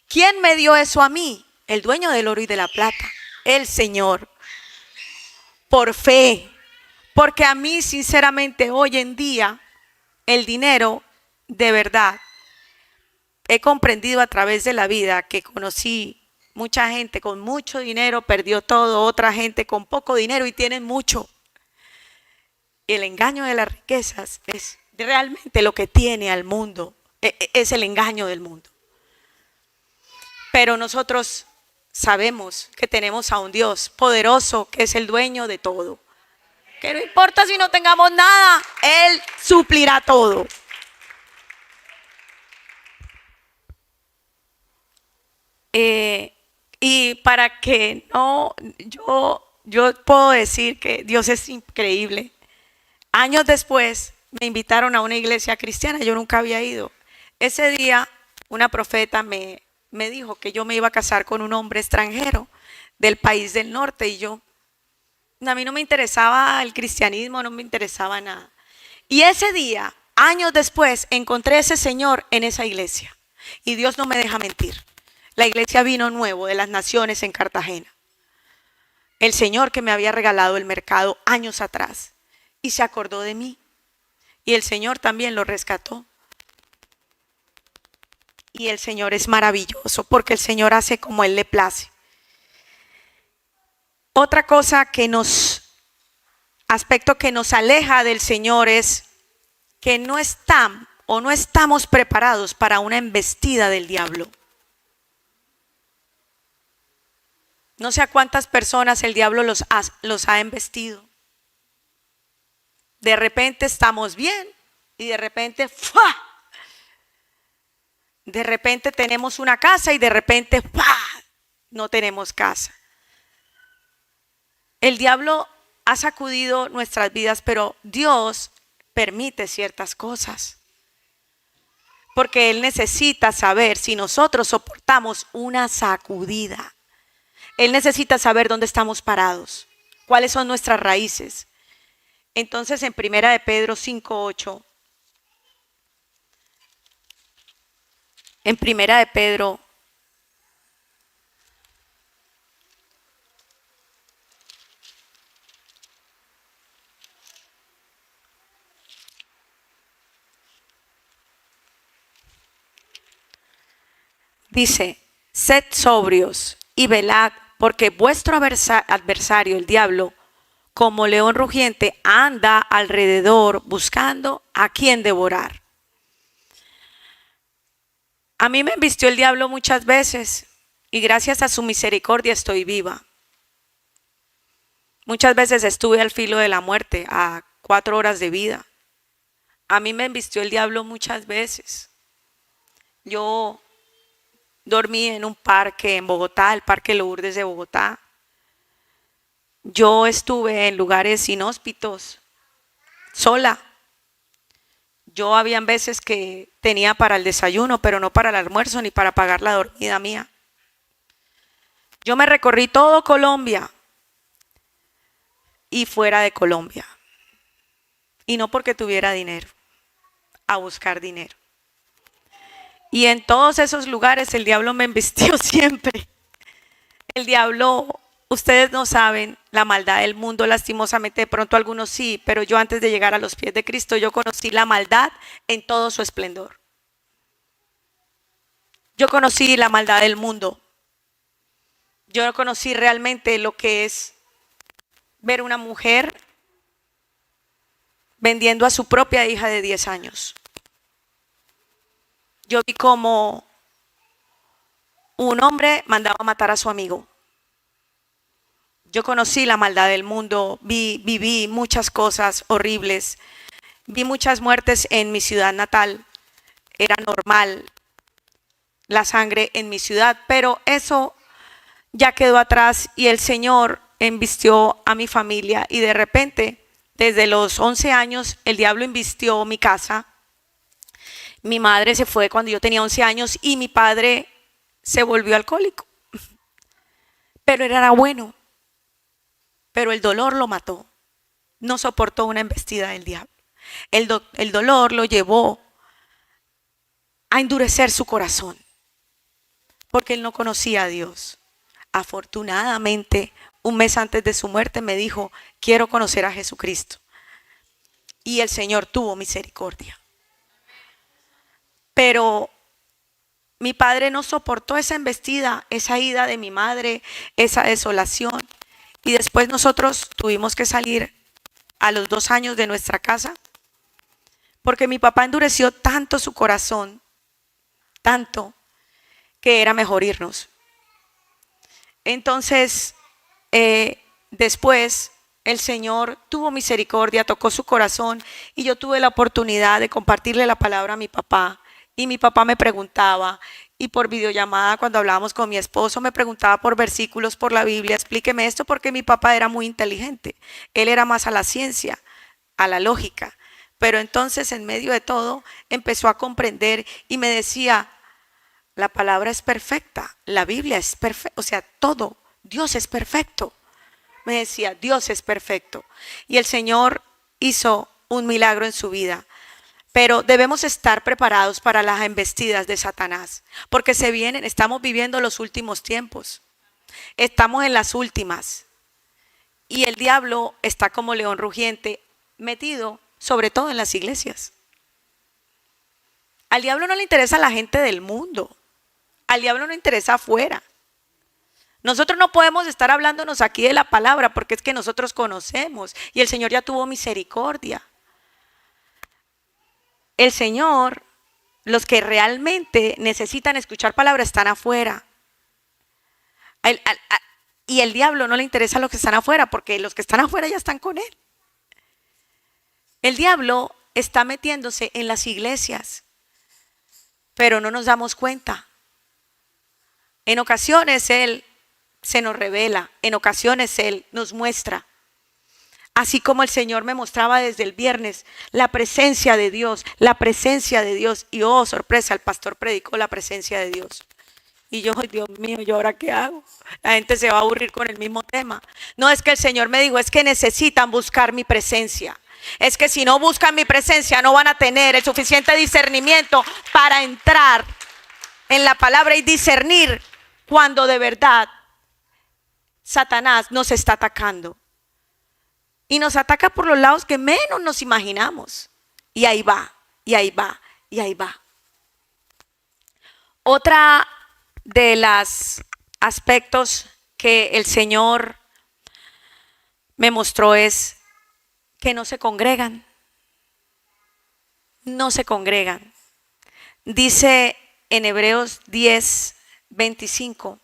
¿Quién me dio eso a mí? El dueño del oro y de la plata, el Señor. Por fe. Porque a mí, sinceramente, hoy en día, el dinero, de verdad, he comprendido a través de la vida que conocí mucha gente con mucho dinero, perdió todo, otra gente con poco dinero y tienen mucho. El engaño de las riquezas es realmente lo que tiene al mundo, es el engaño del mundo. Pero nosotros sabemos que tenemos a un Dios poderoso que es el dueño de todo. Que no importa si no tengamos nada, Él suplirá todo. Y para que no, yo puedo decir que Dios es increíble. Años después me invitaron a una iglesia cristiana, yo nunca había ido. Ese día una profeta me dijo que yo me iba a casar con un hombre extranjero del país del norte y a mí no me interesaba el cristianismo, no me interesaba nada. Y ese día, años después, encontré a ese señor en esa iglesia. Y Dios no me deja mentir. La iglesia Vino Nuevo de las Naciones en Cartagena. El Señor que me había regalado el mercado años atrás. Y se acordó de mí. Y el Señor también lo rescató. Y el Señor es maravilloso porque el Señor hace como Él le place. Otra cosa aspecto que nos aleja del Señor es que no estamos preparados para una embestida del diablo. No sé a cuántas personas el diablo los ha embestido. De repente estamos bien y de repente ¡fua! De repente tenemos una casa y de repente ¡fua! No tenemos casa. El diablo ha sacudido nuestras vidas, pero Dios permite ciertas cosas. Porque Él necesita saber si nosotros soportamos una sacudida. Él necesita saber dónde estamos parados, cuáles son nuestras raíces. Entonces en Primera de Pedro 5:8, en Primera de Pedro dice, sed sobrios y velad, porque vuestro adversario, el diablo, como león rugiente, anda alrededor buscando a quien devorar. A mí me embistió el diablo muchas veces y gracias a su misericordia estoy viva. Muchas veces estuve al filo de la muerte, a 4 horas de vida. A mí me embistió el diablo muchas veces. Yo dormí en un parque en Bogotá, el Parque Lourdes de Bogotá. Yo estuve en lugares inhóspitos, sola. Yo habían veces que tenía para el desayuno, pero no para el almuerzo ni para pagar la dormida mía. Yo me recorrí todo Colombia y fuera de Colombia. Y no porque tuviera dinero, a buscar dinero. Y en todos esos lugares el diablo me embistió siempre. El diablo, ustedes no saben la maldad del mundo, lastimosamente, de pronto algunos sí, pero yo antes de llegar a los pies de Cristo, yo conocí la maldad en todo su esplendor. Yo conocí la maldad del mundo. Yo conocí realmente lo que es ver una mujer vendiendo a su propia hija de 10 años. Yo vi como un hombre mandaba a matar a su amigo. Yo conocí la maldad del mundo, viví muchas cosas horribles, vi muchas muertes en mi ciudad natal. Era normal la sangre en mi ciudad, pero eso ya quedó atrás y el Señor embistió a mi familia y de repente, desde los 11 años, el diablo embistió mi casa. Mi madre se fue cuando yo tenía 11 años y mi padre se volvió alcohólico. Pero él era bueno, pero el dolor lo mató. No soportó una embestida del diablo. El dolor lo llevó a endurecer su corazón, porque él no conocía a Dios. Afortunadamente, un mes antes de su muerte me dijo, quiero conocer a Jesucristo. Y el Señor tuvo misericordia. Pero mi padre no soportó esa embestida, esa ida de mi madre, esa desolación. Y después nosotros tuvimos que salir a los 2 años de nuestra casa, porque mi papá endureció tanto su corazón, tanto, que era mejor irnos. Entonces, después el Señor tuvo misericordia, tocó su corazón y yo tuve la oportunidad de compartirle la palabra a mi papá. Y mi papá me preguntaba, y por videollamada cuando hablábamos con mi esposo, me preguntaba por versículos, por la Biblia, explíqueme esto, porque mi papá era muy inteligente. Él era más a la ciencia, a la lógica. Pero entonces en medio de todo empezó a comprender y me decía, la palabra es perfecta, la Biblia es perfecta, o sea, todo, Dios es perfecto. Me decía, Dios es perfecto. Y el Señor hizo un milagro en su vida. Pero debemos estar preparados para las embestidas de Satanás, porque se vienen, estamos viviendo los últimos tiempos, estamos en las últimas, y el diablo está como león rugiente, metido sobre todo en las iglesias. Al diablo no le interesa la gente del mundo, al diablo no le interesa afuera. Nosotros no podemos estar hablándonos aquí de la palabra, porque es que nosotros conocemos, y el Señor ya tuvo misericordia. El Señor, los que realmente necesitan escuchar palabra están afuera. Y el diablo no le interesa a los que están afuera, porque los que están afuera ya están con él. El diablo está metiéndose en las iglesias, pero no nos damos cuenta. En ocasiones él se nos revela, en ocasiones él nos muestra. Así como el Señor me mostraba desde el viernes la presencia de Dios, y oh, sorpresa, el pastor predicó la presencia de Dios. Y yo, Dios mío, ¿yo ahora qué hago? La gente se va a aburrir con el mismo tema. No, es que el Señor me dijo, es que necesitan buscar mi presencia. Es que si no buscan mi presencia no van a tener el suficiente discernimiento para entrar en la palabra y discernir cuando de verdad Satanás nos está atacando. Y nos ataca por los lados que menos nos imaginamos. Y ahí va, y ahí va, y ahí va. Otra de los aspectos que el Señor me mostró es que no se congregan. No se congregan. Dice en Hebreos 10:25.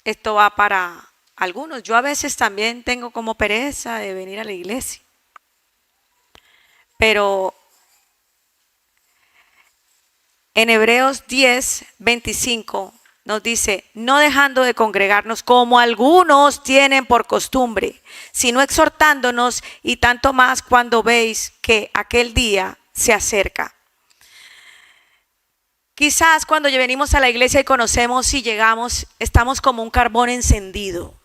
Esto va para algunos. Yo a veces también tengo como pereza de venir a la iglesia. Pero en Hebreos 10:25 nos dice, no dejando de congregarnos como algunos tienen por costumbre, sino exhortándonos, y tanto más cuando veis que aquel día se acerca. Quizás cuando venimos a la iglesia y conocemos y llegamos, estamos como un carbón encendido.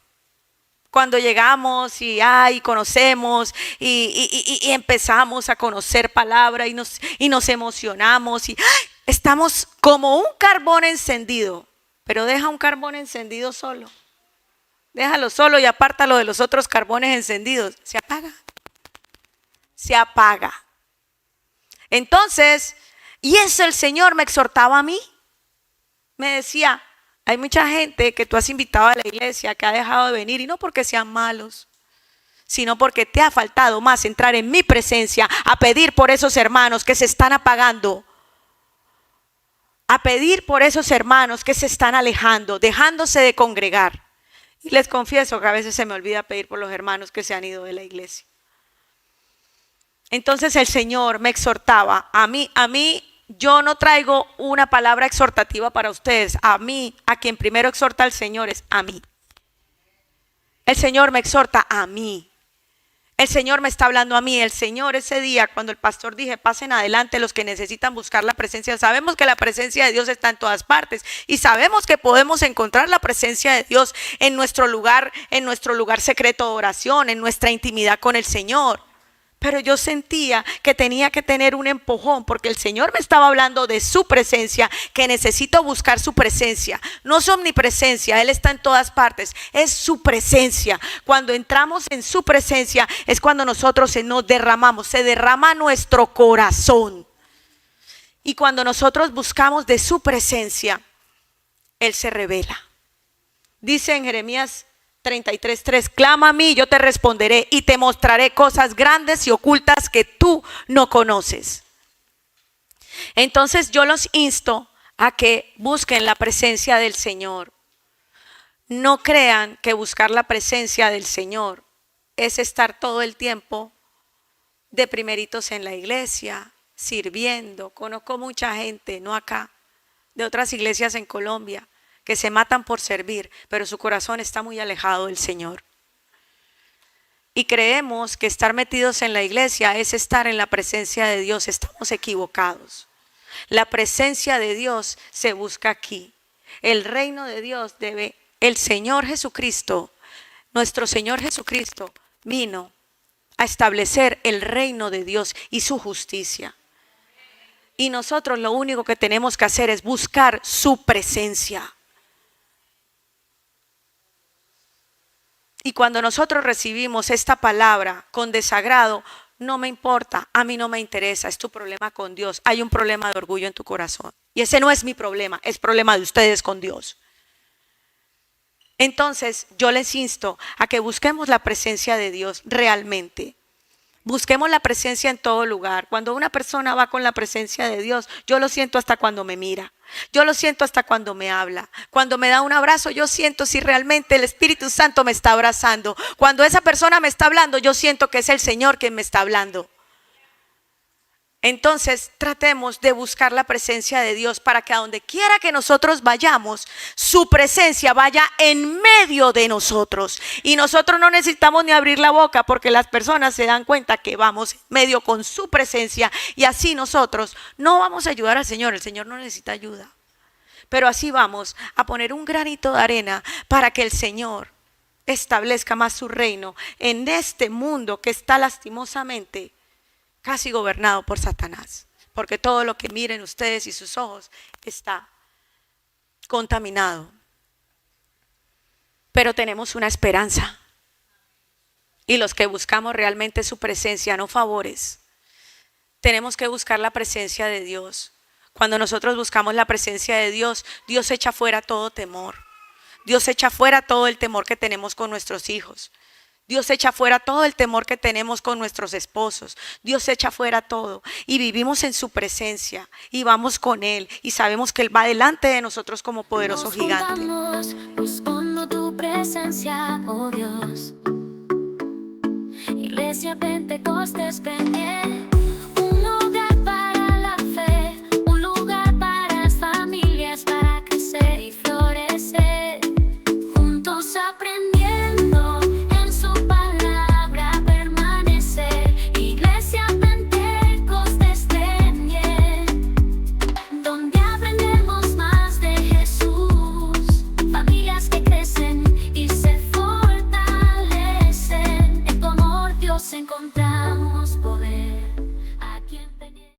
Cuando llegamos y conocemos y empezamos a conocer palabra y nos emocionamos y ¡ay! Estamos como un carbón encendido, pero deja un carbón encendido solo. Déjalo solo y apártalo de los otros carbones encendidos. Se apaga. Se apaga. Entonces, y eso el Señor me exhortaba a mí. Me decía, hay mucha gente que tú has invitado a la iglesia que ha dejado de venir y no porque sean malos, sino porque te ha faltado más entrar en mi presencia a pedir por esos hermanos que se están apagando, a pedir por esos hermanos que se están alejando, dejándose de congregar. Y les confieso que a veces se me olvida pedir por los hermanos que se han ido de la iglesia. Entonces el Señor me exhortaba, a mí, yo no traigo una palabra exhortativa para ustedes. A mí, a quien primero exhorta al Señor es a mí. El Señor me exhorta a mí. El Señor me está hablando a mí. El Señor ese día, cuando el pastor dije, pasen adelante los que necesitan buscar la presencia. Sabemos que la presencia de Dios está en todas partes. Y sabemos que podemos encontrar la presencia de Dios en nuestro lugar secreto de oración, en nuestra intimidad con el Señor. Pero yo sentía que tenía que tener un empujón porque el Señor me estaba hablando de su presencia, que necesito buscar su presencia. No su omnipresencia, Él está en todas partes, es su presencia. Cuando entramos en su presencia es cuando nosotros nos derramamos, se derrama nuestro corazón. Y cuando nosotros buscamos de su presencia, Él se revela. Dice en Jeremías 33:3, clama a mí, yo te responderé y te mostraré cosas grandes y ocultas que tú no conoces. Entonces yo los insto a que busquen la presencia del Señor. No crean que buscar la presencia del Señor es estar todo el tiempo de primeritos en la iglesia, sirviendo. Conozco mucha gente, no acá, de otras iglesias en Colombia, que se matan por servir, pero su corazón está muy alejado del Señor. Y creemos que estar metidos en la iglesia es estar en la presencia de Dios. Estamos equivocados. La presencia de Dios se busca aquí. El reino de Dios el Señor Jesucristo, nuestro Señor Jesucristo, vino a establecer el reino de Dios y su justicia. Y nosotros lo único que tenemos que hacer es buscar su presencia. Y cuando nosotros recibimos esta palabra con desagrado, no me importa, a mí no me interesa, es tu problema con Dios. Hay un problema de orgullo en tu corazón. Y ese no es mi problema, es problema de ustedes con Dios. Entonces yo les insto a que busquemos la presencia de Dios realmente. Busquemos la presencia en todo lugar. Cuando una persona va con la presencia de Dios, yo lo siento hasta cuando me mira. Yo lo siento hasta cuando me habla. Cuando me da un abrazo, yo siento si realmente el Espíritu Santo me está abrazando. Cuando esa persona me está hablando, yo siento que es el Señor quien me está hablando. Entonces tratemos de buscar la presencia de Dios para que a donde quiera que nosotros vayamos, su presencia vaya en medio de nosotros. Y nosotros no necesitamos ni abrir la boca porque las personas se dan cuenta que vamos en medio con su presencia. Y así nosotros no vamos a ayudar al Señor, el Señor no necesita ayuda. Pero así vamos a poner un granito de arena para que el Señor establezca más su reino en este mundo que está lastimosamente casi gobernado por Satanás, porque todo lo que miren ustedes y sus ojos está contaminado. Pero tenemos una esperanza, y los que buscamos realmente su presencia, no favores, tenemos que buscar la presencia de Dios. Cuando nosotros buscamos la presencia de Dios, Dios echa fuera todo temor. Dios echa fuera todo el temor que tenemos con nuestros hijos. Dios echa fuera todo el temor que tenemos con nuestros esposos. Dios echa fuera todo y vivimos en su presencia y vamos con Él y sabemos que Él va delante de nosotros como poderoso gigante.
Buscando tu presencia, oh Dios. Iglesia Pentecostés pendiente.